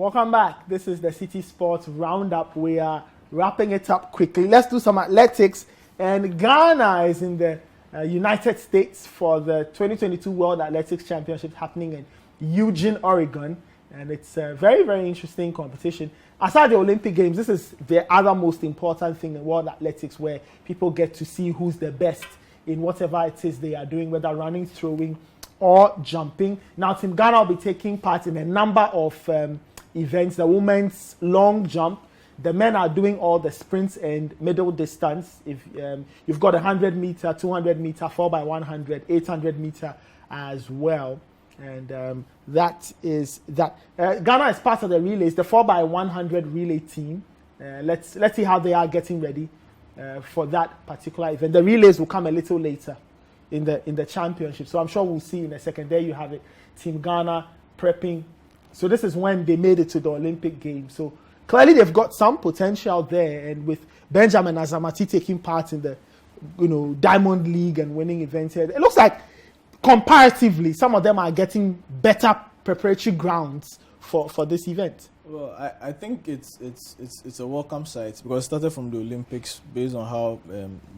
Welcome back. This is the Citi Sports Roundup. We are wrapping it up quickly. Let's do some athletics. And Ghana is in the United States for the 2022 World Athletics Championship happening in Eugene, Oregon. And it's a very, very interesting competition. Aside the Olympic Games, this is the other most important thing in world athletics, where people get to see who's the best in whatever it is they are doing, whether running, throwing, or jumping. Now, Team Ghana will be taking part in a number of events. The women's long jump. The men are doing all the sprints and middle distance. If you've got 100 meter, 200 meter, 4x100, 800 meter as well. And that is that. Ghana is part of the relays, the 4x100 relay team. Let's see how they are getting ready for that particular event. The relays will come a little later in the championship, so I'm sure we'll see in a second. There you have it, Team Ghana prepping. So this is when they made it to the Olympic Games. So clearly they've got some potential there, and with Benjamin Azamati taking part in the Diamond League and winning events here, it looks like comparatively some of them are getting better preparatory grounds for this event. Well, I think it's a welcome sight, because it started from the Olympics based on how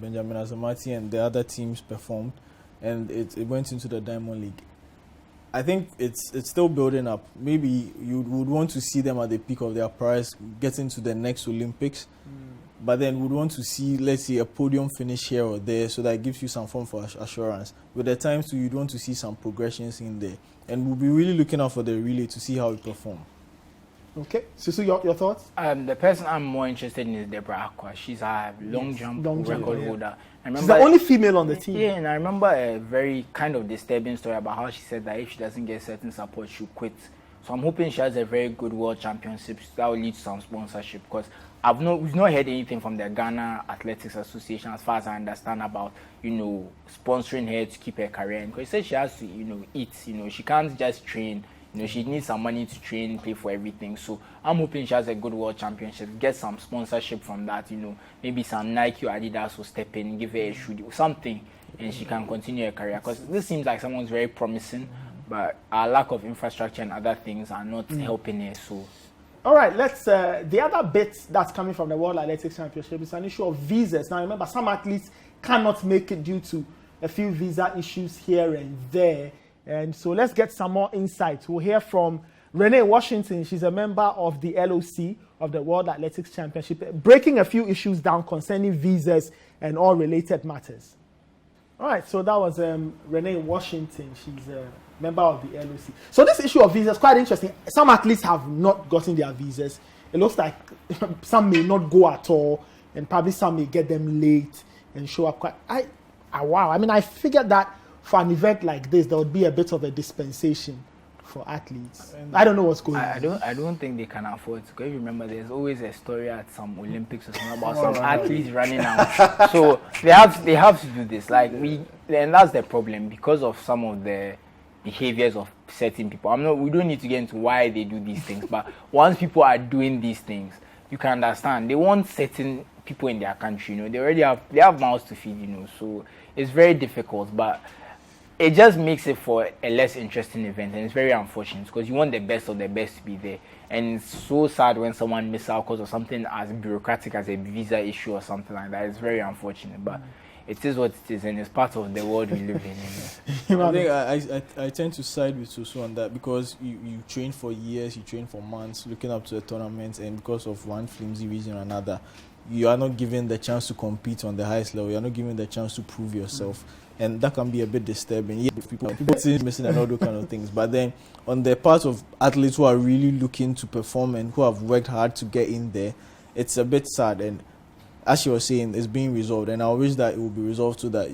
Benjamin Azamati and the other teams performed, and it went into the Diamond League. I think it's still building up. Maybe you would want to see them at the peak of their prize, getting to the next Olympics, but then would want to see, let's say, a podium finish here or there, so that it gives you some form for assurance. With the times too, you'd want to see some progressions in there, and we'll be really looking out for the relay to see how it performs. Okay, Susu, your thoughts? The person I'm more interested in is Deborah Aqua. She's a long jump record holder. She's the only female on the team. Yeah, and I remember a very kind of disturbing story about how she said that if she doesn't get certain support, she'll quit. So I'm hoping she has a very good world championship that will lead to some sponsorship, because we've not heard anything from the Ghana Athletics Association, as far as I understand, about sponsoring her to keep her career. Because she said she has to eat. She can't just train. She needs some money to train, pay for everything. So I'm hoping she has a good world championship, get some sponsorship from that. Maybe some Nike or Adidas will step in, give her a shoe, something, and she can continue her career. Because this seems like someone's very promising, but our lack of infrastructure and other things are not helping her. So, all right, let's. The other bit that's coming from the World Athletics Championship is an issue of visas. Now, remember, some athletes cannot make it due to a few visa issues here and there. And so let's get some more insights. We'll hear from Renee Washington. She's a member of the LOC of the World Athletics Championship, breaking a few issues down concerning visas and all related matters. All right, so that was Renee Washington. She's a member of the LOC. So this issue of visas is quite interesting. Some athletes have not gotten their visas. It looks like some may not go at all, and probably some may get them late and show up quite. Wow. I mean, I figured that for an event like this, there would be a bit of a dispensation for athletes. I don't know what's going on. I don't think they can afford to. Because remember, there's always a story at some Olympics or something about some athletes running out. So they have to do this. And that's the problem, because of some of the behaviors of certain people. We don't need to get into why they do these things, but once people are doing these things, you can understand. They want certain people in their country. They have mouths to feed. So it's very difficult, but it just makes it for a less interesting event, and it's very unfortunate, because you want the best of the best to be there, and it's so sad when someone misses out because of something as bureaucratic as a visa issue or something like that. It's very unfortunate, but it is what it is, and it's part of the world we live in. I think I tend to side with Susu on that, because you train for years, you train for months, looking up to a tournament, and because of one flimsy reason or another, you are not given the chance to compete on the highest level. You are not given the chance to prove yourself. And that can be a bit disturbing. Yeah, people missing and all those kind of things. But then on the part of athletes who are really looking to perform and who have worked hard to get in there, it's a bit sad. And as you were saying, it's being resolved. And I wish that it will be resolved so that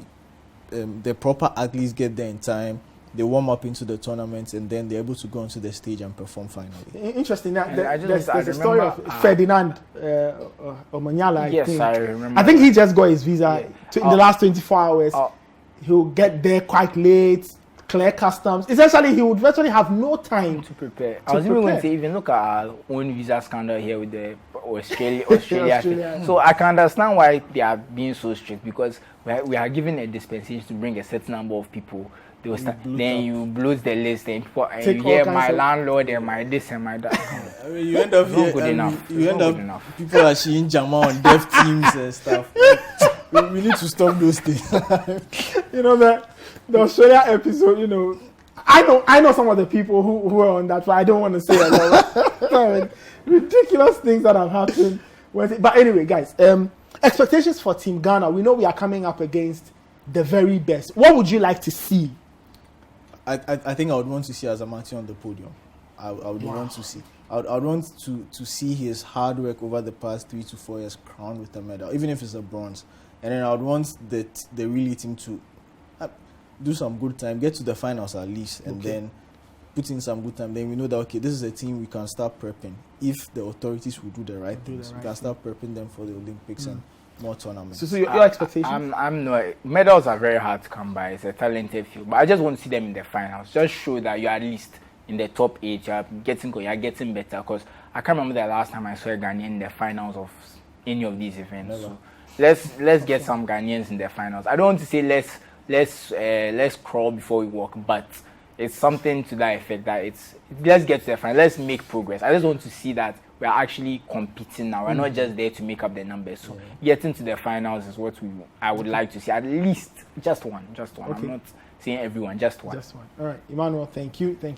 the proper athletes get there in time, they warm up into the tournament, and then they're able to go onto the stage and perform finally. Interesting. There's a story of Ferdinand Omanyala. Yes, I remember. I think he just got his visa in the last 24 hours. He'll get there quite late, clear customs. Essentially, he would virtually have no time to prepare. I was even going to say, even look at our own visa scandal here with the Australia. So I can understand why they are being so strict, because we are given a dispensation to bring a certain number of people, they will start, bloat then up. you bloat the list, and people, and Take you all hear kinds my of- landlord and my this and my that. I mean, you end up Not here, good and enough. you It's end not up good enough. people are seeing Jama on deaf teams and stuff. We need to stop those things. You know the Australia episode. You know, I know some of the people who are on that, but I don't want to say a lot. I mean, ridiculous things that have happened. But anyway, guys, expectations for Team Ghana. We know we are coming up against the very best. What would you like to see? I think I would want to see Azamati on the podium. I would want to see. I would want to see his hard work over the past 3 to 4 years crowned with a medal, even if it's a bronze. And then I would want the relay team to do some good time, get to the finals at least, and then put in some good time. Then we know that, okay, this is a team we can start prepping. If the authorities will do the right things, we can start prepping them for the Olympics and more tournaments. So your expectations? I'm not. Medals are very hard to come by. It's a talented field, but I just want to see them in the finals. Just show that you're at least in the top 8. You're getting better. Because I can't remember the last time I saw a Ghanaian in the finals of any of these events. Never. So let's get some Ghanaians in the finals. I don't want to say let's crawl before we walk, but it's something to that effect. That let's get to the final. Let's make progress. I just want to see that we are actually competing now. We're not just there to make up the numbers. So getting to the finals is what I would like to see. At least just one. Okay. I'm not saying everyone, just one. Just one. All right, Emmanuel. Thank you.